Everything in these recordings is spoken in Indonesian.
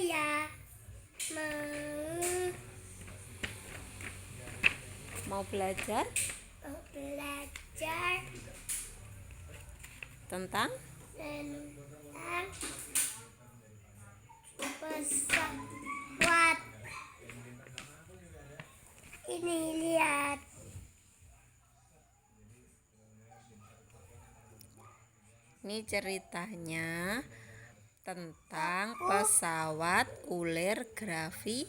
Saya mau belajar belajar tentang pesawat. Ini lihat. ini ceritanya tentang pesawat ulir gravitasi.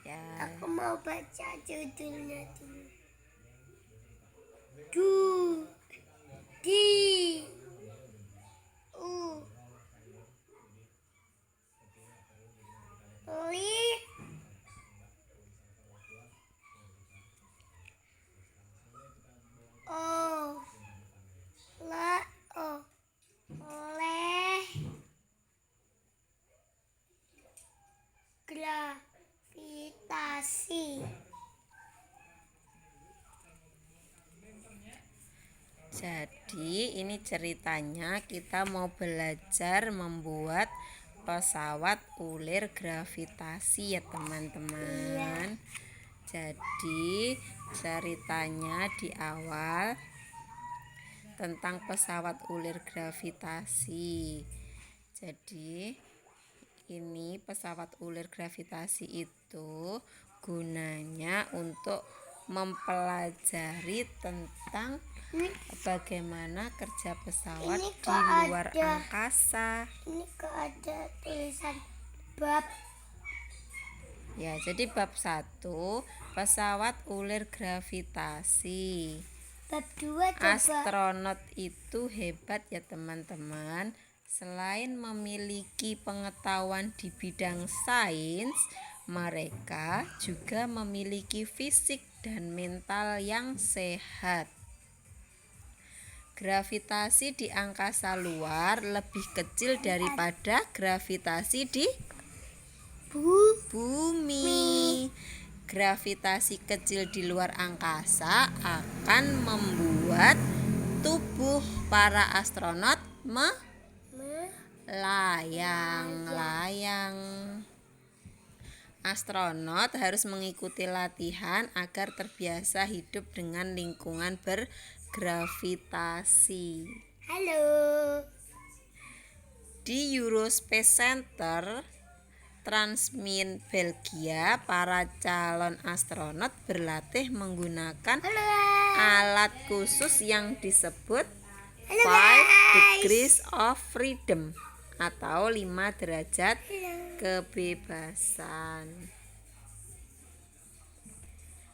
Ya. Aku mau baca judulnya dulu. Oleh gravitasi. Jadi ini ceritanya kita mau belajar membuat pesawat ulir gravitasi ya teman-teman. Jadi ceritanya di awal tentang pesawat ulir gravitasi. Jadi ini pesawat ulir gravitasi itu gunanya untuk mempelajari tentang bagaimana kerja pesawat di luar angkasa. Ini kok ada tulisan bab. Ya, jadi bab 1 pesawat ulir gravitasi. Bab 2 coba. Astronot itu hebat ya teman-teman. Selain memiliki pengetahuan di bidang sains, mereka juga memiliki fisik dan mental yang sehat. Gravitasi di angkasa luar lebih kecil daripada gravitasi di bumi. Gravitasi kecil di luar angkasa akan membuat tubuh para astronot melayang-layang. Astronot harus mengikuti latihan agar terbiasa hidup dengan lingkungan bergravitasi. Halo. Di Eurospace Center Transmin Belgia, para calon astronot berlatih menggunakan alat khusus yang disebut 5 degrees of freedom atau 5 derajat kebebasan.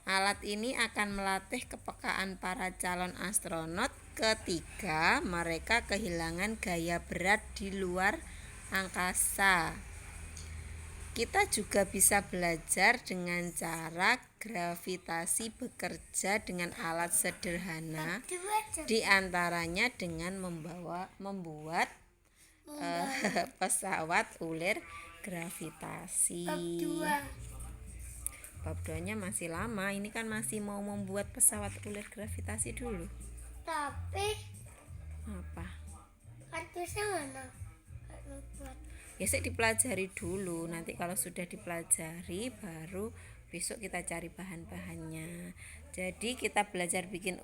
Alat ini akan melatih kepekaan para calon astronot ketika mereka kehilangan gaya berat di luar angkasa. Kita juga bisa belajar dengan cara gravitasi bekerja dengan alat sederhana, di antaranya dengan membuat pesawat ulir gravitasi. Bab 2-nya masih lama, ini kan masih mau membuat pesawat ulir gravitasi dulu. Tapi apa? kartusnya mana? Ya sih dipelajari dulu, nanti kalau sudah dipelajari baru besok kita cari bahan-bahannya. Jadi kita belajar bikin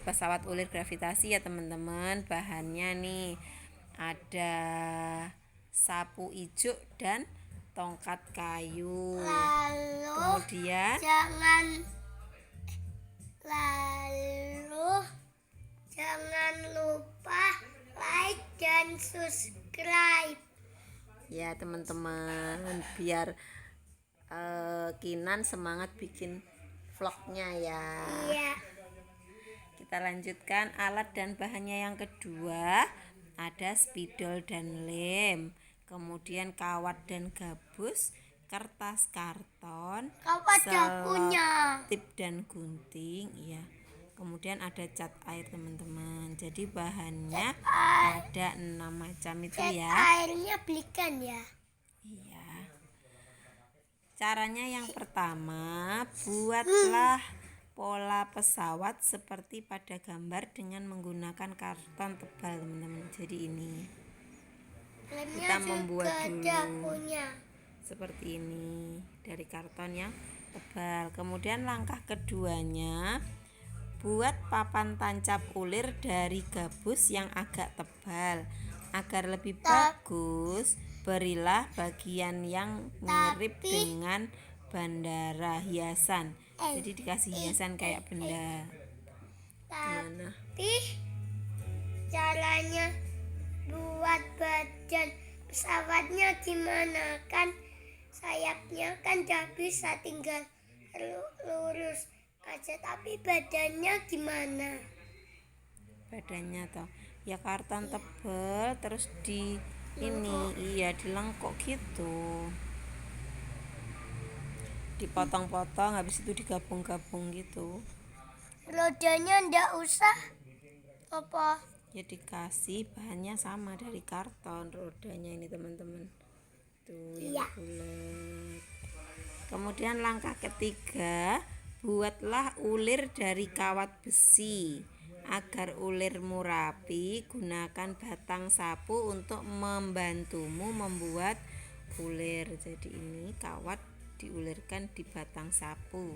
pesawat ulir gravitasi ya teman-teman. Bahannya nih ada sapu ijuk dan tongkat kayu. Kemudian jangan lupa like dan subscribe ya teman-teman, biar Kinan semangat bikin vlognya ya. Iya. Kita lanjutkan alat dan bahannya. Yang kedua ada spidol dan lem, kemudian kawat dan gabus, kertas karton, selotip dan gunting, ya. Kemudian ada cat air teman-teman. Jadi bahannya ada 6 macam itu ya. Airnya belikan ya. Iya. Caranya yang pertama, buatlah pola pesawat seperti pada gambar dengan menggunakan karton tebal teman-teman. Jadi ini Kita membuat ada dulu punya. seperti ini dari karton yang tebal. Kemudian langkah keduanya, buat papan tancap ulir dari gabus yang agak tebal. Agar lebih bagus, berilah bagian yang mirip dengan bandara hiasan. Jadi dikasih hiasan kayak benda. Gimana? Tapi caranya buat badan pesawatnya gimana? Kan sayapnya kan gak bisa tinggal lurus aja, tapi badannya gimana? Badannya toh ya karton tebal terus di ini iya dilengkok gitu, dipotong-potong habis itu digabung-gabung gitu. Rodanya ndak usah apa? Ya dikasih bahannya sama dari karton rodanya ini teman-teman tuh yang Iya. bulat. Kemudian langkah ketiga, buatlah ulir dari kawat besi. Agar ulirmu rapi, gunakan batang sapu untuk membantumu membuat ulir. Jadi ini kawat diulirkan di batang sapu.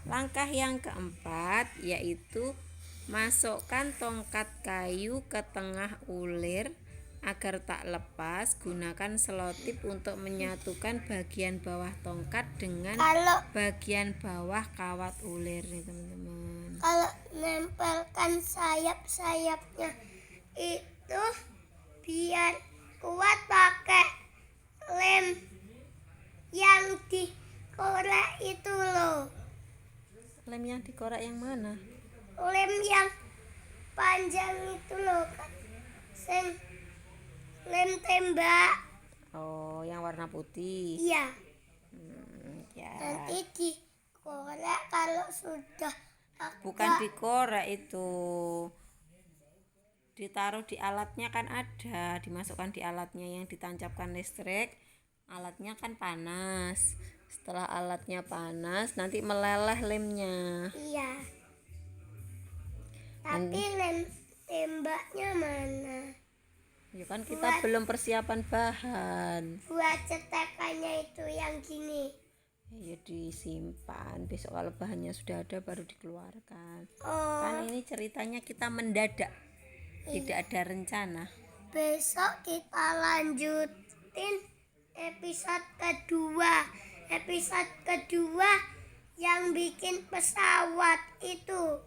Langkah yang keempat yaitu masukkan tongkat kayu ke tengah ulir agar tak lepas. Gunakan selotip untuk menyatukan bagian bawah tongkat dengan bagian bawah kawat ulir nih teman-teman. Kalau nempelkan sayap-sayapnya itu biar kuat pakai lem yang dikorek itu loh. Lem yang dikorek yang mana? Lem yang panjang itu loh kan. Lem tembak. Oh, yang warna putih. Iya. Ya. Nanti dikorek kalau sudah Bukan dikorek itu. Ditaruh di alatnya kan ada, dimasukkan di alatnya yang ditancapkan listrik. Alatnya kan panas. Setelah alatnya panas, nanti meleleh lemnya. Iya. Tapi lem tembaknya mana? Ya kan kita belum persiapan bahan. Buat cetekannya itu yang gini. Ya disimpan, besok kalau bahannya sudah ada baru dikeluarkan. Oh, Kan ini ceritanya kita mendadak, tidak ada rencana. besok kita lanjutin episode kedua. Episode kedua yang bikin pesawat itu.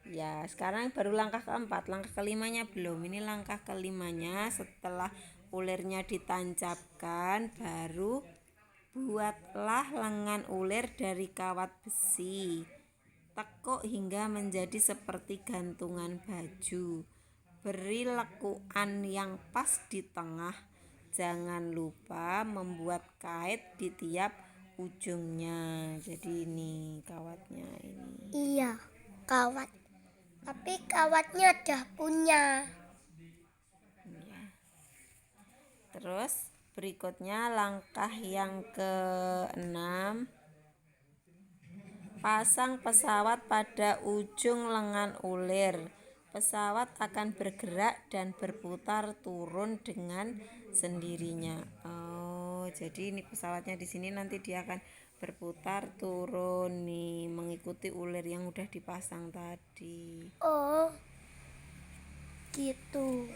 Ya sekarang baru langkah keempat, langkah kelimanya belum. Ini langkah kelimanya, setelah ulirnya ditancapkan baru buatlah lengan ulir dari kawat besi. Tekuk hingga menjadi seperti gantungan baju. Beri lekukan yang pas di tengah. Jangan lupa membuat kait di tiap ujungnya. Jadi ini kawatnya ini. Iya, kawat. Tapi kawatnya udah punya. Ya. Terus berikutnya langkah yang keenam, pasang pesawat pada ujung lengan ulir. Pesawat akan bergerak dan berputar turun dengan sendirinya. Oh, jadi ini pesawatnya di sini nanti dia akan berputar turun nih, mengikuti ulir yang udah dipasang tadi. Oh, gitu.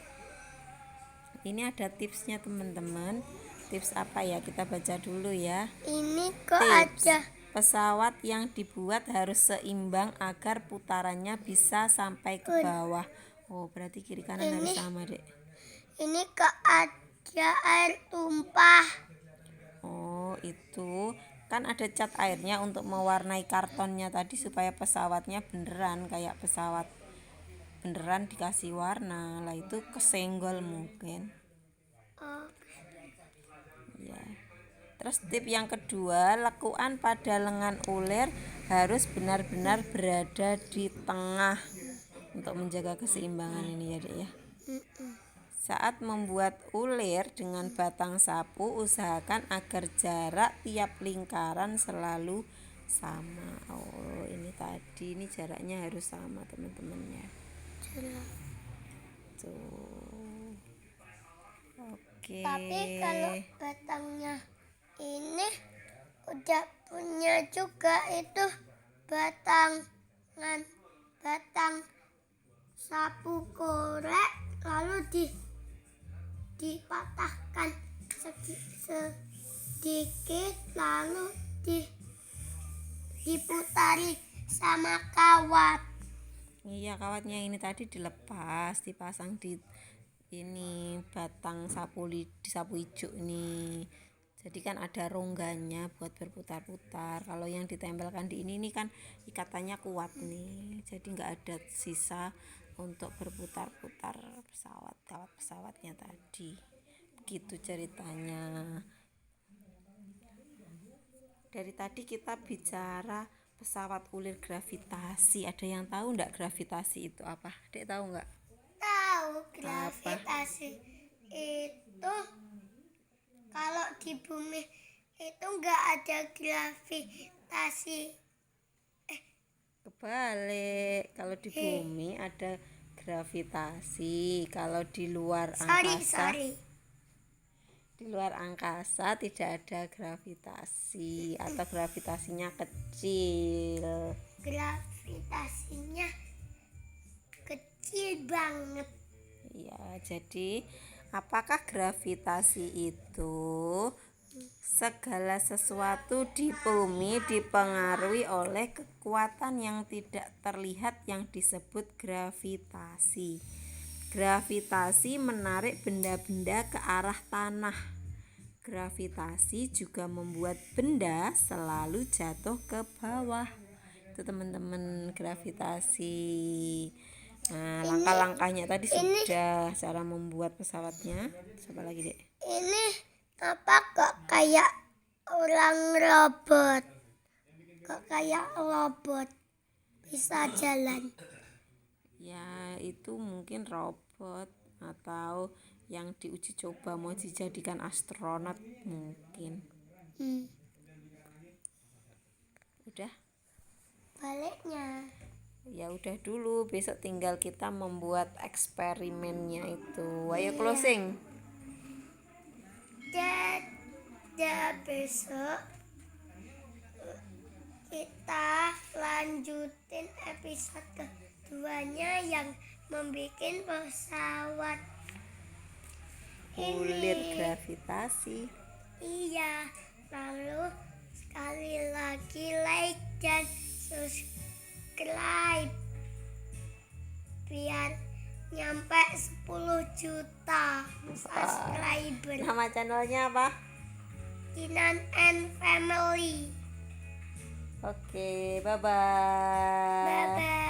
Ini ada tipsnya teman-teman. Tips apa ya? Kita baca dulu ya. Ini kok Tips. ada Pesawat yang dibuat harus seimbang agar putarannya bisa sampai ke bawah. Oh, berarti kiri kanan harus sama, Dek. ini kok ada air tumpah. Oh, itu kan ada cat airnya untuk mewarnai kartonnya tadi supaya pesawatnya beneran kayak pesawat beneran dikasih warna. Lah itu kesenggol mungkin. Oh, Ya. Terus tip yang kedua, lekukan pada lengan ulir harus benar-benar berada di tengah untuk menjaga keseimbangan ini ya, Dek ya. Saat membuat ulir dengan batang sapu, usahakan agar jarak tiap lingkaran selalu sama. Oh, ini tadi ini jaraknya harus sama, teman-teman ya. Tuh. Oke. Tapi kalau batangnya ini udah punya juga itu batang sapu korek, lalu dipatahkan sedikit, lalu diputari sama kawat. Iya, kawatnya ini tadi dilepas, dipasang di ini batang sapu hijau ini. Jadi kan ada rongganya buat berputar-putar. Kalau yang ditempelkan di ini kan ikatannya kuat nih. Jadi nggak ada sisa untuk berputar-putar kawat pesawatnya tadi. Begitu ceritanya. Dari tadi kita bicara pesawat ulir gravitasi. Ada yang tahu nggak gravitasi itu apa? Dek tahu nggak? Tahu gravitasi itu kalau di bumi itu nggak ada gravitasi. Kebalik, kalau di bumi ada gravitasi, kalau di luar Sorry. di luar angkasa tidak ada gravitasi atau gravitasinya kecil. Gravitasinya kecil banget. Ya, jadi apakah gravitasi itu segala sesuatu di bumi dipengaruhi oleh kekuatan yang tidak terlihat yang disebut gravitasi. Gravitasi menarik benda-benda ke arah tanah. Gravitasi juga membuat benda selalu jatuh ke bawah. Itu teman-teman gravitasi. Nah, langkah-langkahnya tadi sudah, cara membuat pesawatnya. Siapa lagi, Dek? Ini apa kok kayak robot? Kok kayak robot bisa jalan? Ya, itu mungkin robot atau yang diuji coba mau dijadikan astronot mungkin. Udah? Baliknya. Ya udah dulu, besok tinggal kita membuat eksperimennya itu. Ayo closing. Dan besok kita lanjutin episode keduanya yang membuat pesawat Ulir ini. gravitasi. Iya, lalu sekali lagi like dan subscribe biar nyampe 10 juta subscriber. Nama channelnya apa? Kinan and Family. Oke, bye-bye. Bye bye.